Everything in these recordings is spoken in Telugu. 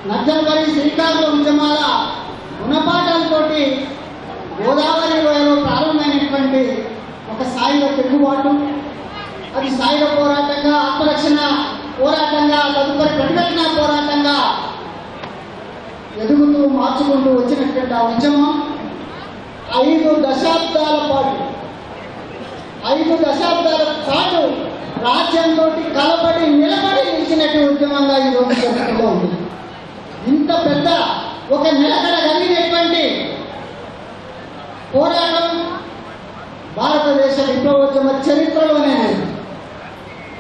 నక్సల్బరీ శ్రీకాకుళ ఉద్యమాల గుణపాఠాలతోటి గోదావరి లోయలో ప్రారంభమైనటువంటి ఒక సాయుధ తిరుగుబాటు, అది సాయుధ పోరాటంగా, ఆత్మరక్షణ పోరాటంగా, తదుపరి ప్రతిఘటన పోరాటంగా ఎదుగుతూ మార్చుకుంటూ వచ్చినటువంటి ఆ ఉద్యమం 5 దశాబ్దాల పాటు రాజ్యంతో కలబడి నిలబడి నిలిచినటువంటి ఉద్యమంగా ఈరోజు జరుగుతూ ఉంది. ఇంత పెద్ద ఒక నిలకడ కలిగినటువంటి పోరాటం భారతదేశ విప్లవోద్యమ చరిత్రలోనే లేదు.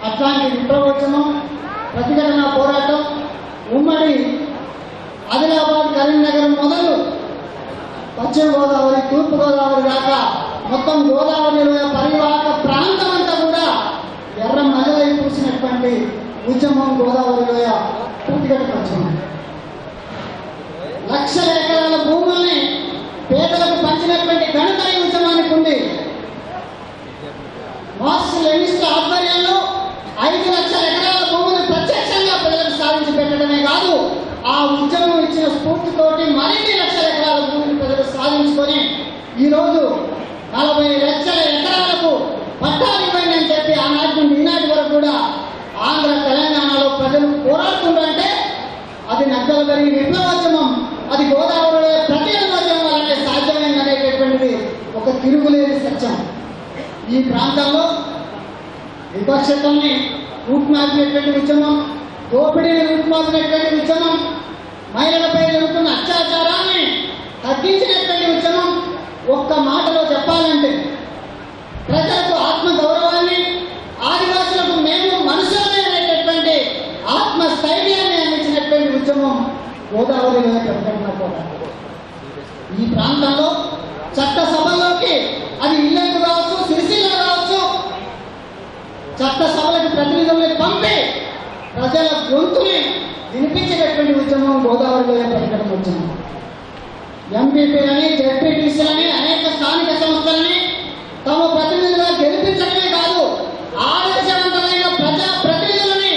అట్లాంటి విప్లవోద్యమం, ప్రతిఘటన పోరాటం ఉమ్మడి ఆదిలాబాద్, కరీంనగర్ మొదలు పశ్చిమ గోదావరి, తూర్పు గోదావరి దాకా మొత్తం గోదావరిలో పరివాహక ప్రాంతం అంతా కూడా ఎర్ర మల్లెలై పూసినటువంటి ఉద్యమం గోదావరిలోయ ప్రతిఘటన ఉద్యమం. లక్షల ఎకరాల భూముల్ని పేదలకు పంచినటువంటి ఘనత ఈ ఉద్యమానికి ఉంది. మార్క్స్ లెనిస్ట్ ఆధ్వర్యంలో 5 లక్షల ఎకరాల భూమిని ప్రత్యక్షంగా ప్రజలకు సాధించి పెట్టడమే కాదు, ఆ ఉద్యమం ఇచ్చిన స్ఫూర్తితోటి మరిన్ని లక్షల ఎకరాల భూమిని ప్రజలు సాధించుకొని ఈరోజు 40 లక్షల ఎకరాలకు పట్టాలు ఇవ్వండి అని చెప్పి ఆనాటి నుండి ఈనాటి వరకు కూడా ఆంధ్ర తెలంగాణలో ప్రజలు పోరాడుతుంటే అది నక్సల్బరీ విప్లవోద్యమం, అది గోదావరిలో ప్రతిఘటనోద్యమం వల్లనే సాధ్యమైంది అనేటటువంటిది ఒక తిరుగులేని సత్యం. ఈ ప్రాంతంలో విపక్షతల్ని రూపుమాపినటువంటి ఉద్యమం, దోపిడీని రూపుమాపినటువంటి ఉద్యమం, మహిళలపై జరుగుతున్న అత్యాచారాన్ని తగ్గించినటువంటి ఉద్యమం, ఒక్క మాటలో చెప్పాలంటే ప్రజలకు ఆత్మ గౌరవాన్ని, ఆదివాసులకు మేము మనుషులమే అనేటటువంటి ఆత్మస్థైర్యాన్ని అందించినటువంటి ఉద్యమం గోదావరిలో ప్రతిఘటన పోరాటం. ఈ ప్రాంతంలో చట్టసభల్లోకి, అది ఇల్లందు కావచ్చు, సిరిసిల్ల కావచ్చు, చట్టసభలకు ప్రతినిధుల్ని పంపి ప్రజల గొంతుని వినిపించేటటువంటి ఉద్యమం గోదావరిలో ప్రతిఘటన ఉద్యమం. ఎంపీపీలని, జెడ్పీటీసీలని, అనేక స్థానిక సంస్థలని తమ ప్రతినిధులుగా గెలిపించడమే కాదు, ఆదర్శవంతమైన ప్రజా ప్రతినిధులని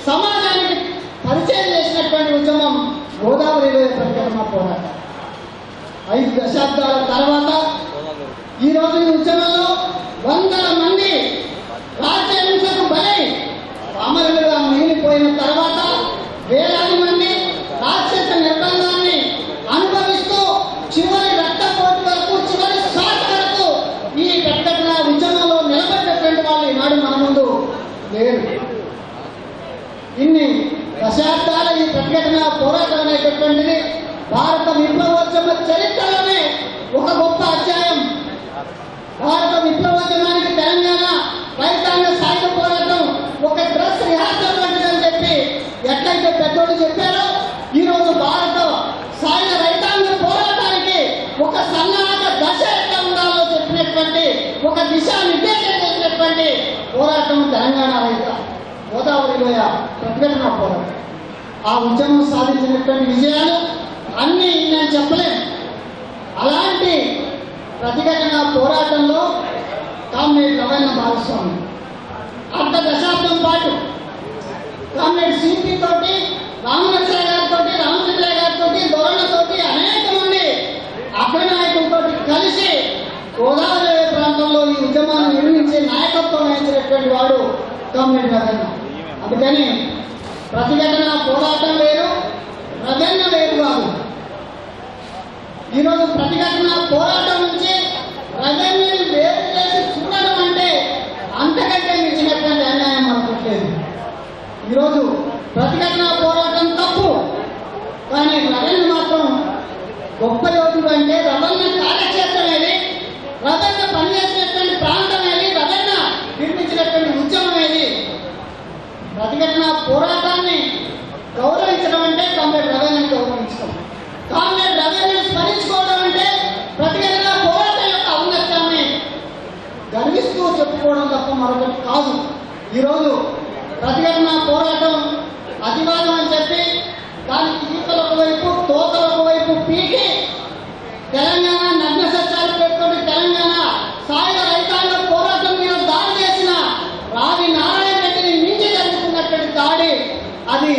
సమాజానికి పరిచయం చేసినటువంటి ఉద్యమం గోదావరిలో ప్రతిఘటన పోరాటం. 5 దశాబ్దాల తర్వాత ఈరోజు ఈ ఉద్యమంలో వందల మంది రాజ్యహింసకు బలై అమరులుగా మిగిలిపోయిన తర్వాత వేలాది మంది రాక్షస నిర్బంధాన్ని అనుభవిస్తూ చివరి రక్తపోటు వరకు, చివరి శ్వాస వరకు ఈ ప్రతిఘటన ఉద్యమంలో నిలబడినటువంటి వాళ్ళు ఈనాడు మన ముందు లేరు. ఇన్ని దశాబ్దాల ఈ ప్రతిఘటన పోరాటం అనేటటువంటిది భారత విప్లవోద్యమ చరిత్రలోనే ఒక గొప్ప అధ్యాయం. భారత విప్లవోద్యమానికి తెలంగాణ రైతాంగ సాయుధ పోరాటం ఒక డ్రెస్ రిహార్సల్ వంటిదని చెప్పి ఎట్లయితే పెద్దోళ్ళు చెప్పారో, ఈరోజు భారత సాయుధ రైతాంగ పోరాటానికి ఒక సన్నాహక దశ ఎట్లా ఉండాలో చెప్పినటువంటి, ఒక దిశానిర్దేశం చేసినటువంటి పోరాటం తెలంగాణ రైత గోదావరిలోయ ప్రతిఘటన పోరాటం. ఆ ఉద్యమం సాధించినటువంటి విజయాలు అన్నీ నేను చెప్పలేను. అలాంటి ప్రతిఘటన పోరాటంలో కామ్రేడ్ రవణ భాగస్వామి అర్ధ దశాబ్దం పాటు కామ్రేడ్ సిపి తోటి, రామలక్ష్మ గారితో, రామచంద్రయ్య గారితో, దొరలతోటి అనేక మంది అగ్రనాయకులతో కలిసి గోదావరి ప్రాంతంలో ఈ ఉద్యమాన్ని నిర్మించి నాయకత్వం వహించినటువంటి వాడు కామ్రేడ్ రవణ. అందుకని ప్రతిఘటన పోరాటం వేరు, రవణ వేరు కాదు. ఈరోజు ప్రతిఘటన పోరాటం నుంచి రవణని వేరు చేసి చూడడం అంటే అంతకంటే మించినటువంటి అన్యాయం అనుకోవట్లేదు. ఈరోజు ప్రతిఘటన పోరాటం తప్పు, కానీ రవణ మాత్రం గొప్ప యోధుడు. అంటే రవణ కార్యక్షేత్రం ఏది, రవణ పనిచేసినటువంటి ప్రాంతం ఏది, రవణ నిర్మించినటువంటి ఉద్యమం ఏది. ప్రతిఘటన పోరాటాన్ని గౌరవించడం అంటే కామ్రేడ్ రవణని గౌరవించడం, కామ్రేడ్ రవణని స్మరించుకోవడం అంటే ప్రతిఘటన పోరాటం యొక్క ఔన్నత్యాన్ని గర్విస్తూ చెప్పుకోవడం తప్ప మరొకటి కాదు. ఈరోజు ప్రతిఘటన పోరాటం అతివాదం అని చెప్పి దానికి ఈకలకు వైపు, తోకలకు వైపు పీకి తెలంగాణ నగ్న సత్యాలు పెట్టుకుని తెలంగాణ సాయుధ రైతాంగ పోరాటం మీద దాడి చేసిన రావి నారాయణ రెడ్డిని మించి జరుగుతున్నటువంటి దాడి, అది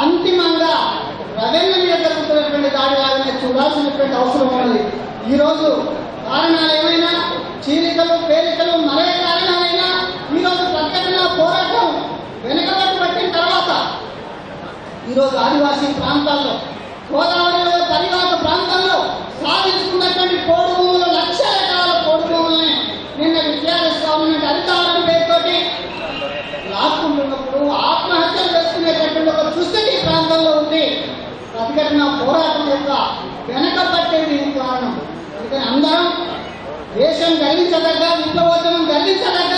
అంతిమంగా రవణ ఈరోజు కారణాలు ఏమైనా చీలికలు పేలికలు మరే కారణాలైనా ఈరోజు ప్రత్యేకంగా పోరాటం వెనుకబడి పట్టిన తర్వాత ఈరోజు ఆదివాసీ ప్రాంతాల్లో గోదావరిలో పరివాహక ప్రాంతాల్లో సాధించుకున్నటువంటి పోడు భూములు లక్షల ఎకరాల పోడు భూములని నిన్న టీఆర్ఎస్ గవర్నమెంట్ అధికారం పేరుతోటి లాక్కుంటున్నప్పుడు ఆత్మహత్యలు చేసుకునేటటువంటి ఒక దుస్థితి ఈ ప్రాంతంలో ఉంది. ప్రతిఘటన పోరాటం యొక్క వెనక పట్టేది కారణం. అందుకని అందరం దేశం గర్వించదగ్గ విప్లవోద్యమం గర్వించదగ్గ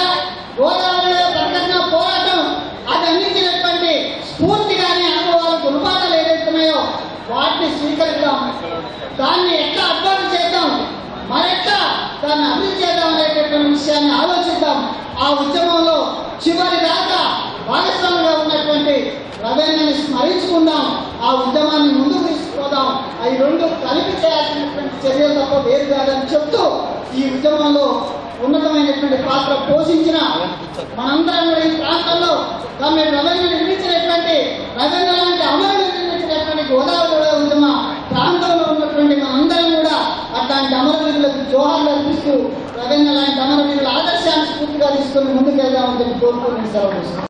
గోదావరిలో ప్రతిఘటన పోరాటం అది అందించినటువంటి స్ఫూర్తిగానే అనుభవాలు గుణపాఠాలు ఏదైతున్నాయో వాటిని స్వీకరిద్దాం. దాన్ని ఎట్లా అభివృద్ధి చేద్దాం, మరెట్లా దాన్ని అభివృద్ధి చేద్దాం అనేటటువంటి విషయాన్ని ఆలోచిద్దాం. ఆ ఉద్యమంలో చివరి దాకా భాగస్వామిగా ఉన్నటువంటి రవీంద్రని స్మరించుకుందాం. ఆ ఉద్యమాన్ని ముందుకు తీసుకుపోదాం. అవి రెండు కలిపి చేయాల్సినటువంటి చర్యలు తప్ప వేరు కాదని చెప్తూ ఈ ఉద్యమంలో ఉన్నతమైనటువంటి పాత్ర పోషించిన మనందరం కూడా ఈ ప్రాంతంలో రవీంద్ర నిర్మించినటువంటి రవీంద్ర లాంటి అమరులు నిర్మించినటువంటి గోదావరి ఉద్యమ ప్రాంతంలో ఉన్నటువంటి మనందరం కూడా అట్లాంటి అమరవీరులకు జోహార్లు అర్పిస్తూ రవీంద్ర లాంటి అమరవీరుల ఆదర్శాన్ని స్ఫూర్తిగా తీసుకుని ముందుకు వెళ్దామని చెప్పి కోరుకుంటున్నాను.